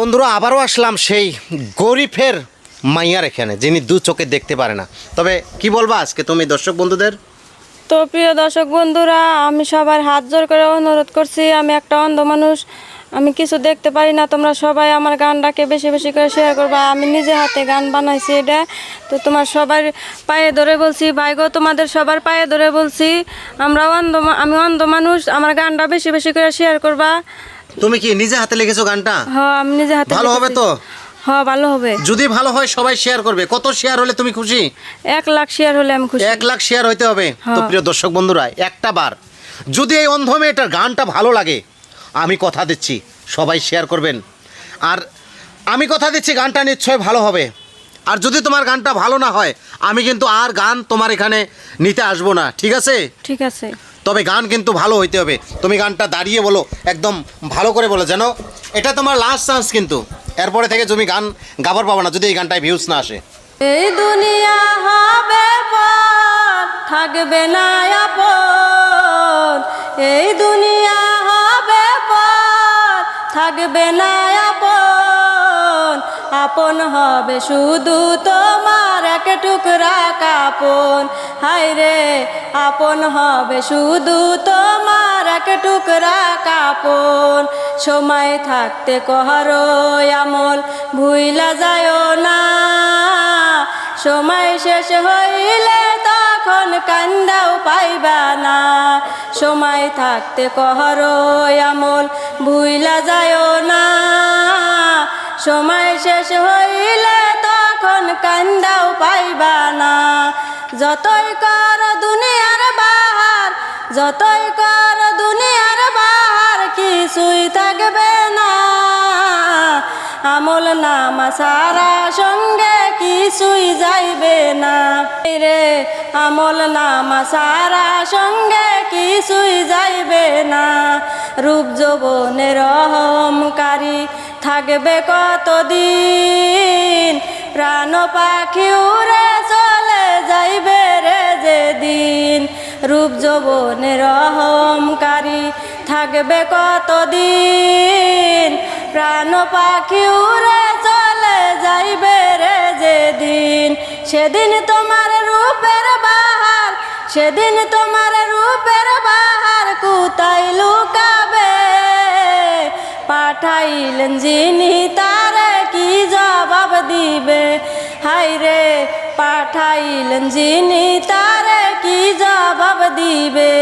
বন্ধুরা আবারও আসলাম সেই গরিবের মাইয়ার এখানে, যিনি দু চোখে দেখতে পারে না। তবে কি বলবা আজকে তুমি দর্শক বন্ধুদের? তো প্রিয় দর্শক বন্ধুরা, আমি সবার হাত জোর করে অনুরোধ করছি, আমি একটা অন্ধ মানুষ, আমি কিছু দেখতে পারি না। তোমরা সবাই আমার গানটাকে বেশি বেশি করে শেয়ার করবা। আমি নিজে হাতে গান বানাইছি এটা। তো তোমার সবার পায়ে ধরে বলছি, ভাই গো তোমাদের সবার পায়ে ধরে বলছি, আমি অন্ধ মানুষ, আমার গানটা বেশি বেশি করে শেয়ার করবা। তুমি কি নিজে হাতে লিখেছো গানটা? হ্যাঁ, আমি নিজে হাতে ভালো হবে তো? হ্যাঁ, ভালো হবে। যদি ভালো হয় সবাই শেয়ার করবে। কত শেয়ার হলে তুমি খুশি? 1 লাখ শেয়ার হলে আমি খুশি। 1 লাখ শেয়ার হইতে হবে। তো প্রিয় দর্শক বন্ধুরা, একটা বার যদি এই অন্ধ মেয়েটার গানটা ভালো লাগে, আমি কথা দিচ্ছি সবাই শেয়ার করবেন। আর আমি কথা দিচ্ছি গানটা নিশ্চয়ই ভালো হবে। আর যদি তোমার গানটা ভালো না হয়, আমি কিন্তু আর গান তোমার এখানে নিতে আসবো না, ঠিক আছে? ঠিক আছে। তবে গান কিন্তু ভালো হইতে হবে। তুমি গানটা দাঁড়িয়ে বলো, একদম ভালো করে বলো, যেন এটা তোমার লাস্ট চান্স। কিন্তু এরপরে থেকে তুমি গান গাবার পাবো না যদি এই গানটায় ভিউজ না আসে। এই দুনিয়া হবে পর, থাকবে না আপন। এই দুনিয়া হবে পর, থাকবে না আপন। আপন হবে শুধু তোমার এক টুকরা কাপন। হায় রে, আপন হবে শুধু তোমার এক টুকরা কাপন। সময় থাকতে করো আমল, ভুইলা যায়ও না। সময় শেষ হইলে তখন কান্দাও পাইবা না। সময় থাকতে করো আমল, ভুইলা যায়ও না। সময় শেষ হইলে তখন কান্দাও পাইবা না। যতই কর দুনিয়ার বাহার, যতই কর দুনিয়ার বাহার, কিছুই থাকবে না। আমল নামা সারা সঙ্গে কিছুই যাইবে না রে। আমল নামা সারা সঙ্গে কিছুই যাইবে না। রূপ যৌবনের অহংকারী থাকবে কতদিন। প্রাণ পাখি উড়ে চলে যাইবে রে যেদিন। রূপ যৌবনের অহংকারী থাকবে কতদিন। প্রাণ পাখি উড়ে চলে যাইবে রে যেদিন। সেদিন তোমার রূপের বাহার, সেদিন তোমার রূপের বাহার কোথায় লুকাবে? পাঠাইলেন যিনি তারে কি জবাব দিবে? হায় রে, পাঠাইলেন যিনি তারে কি জবাব দিবে?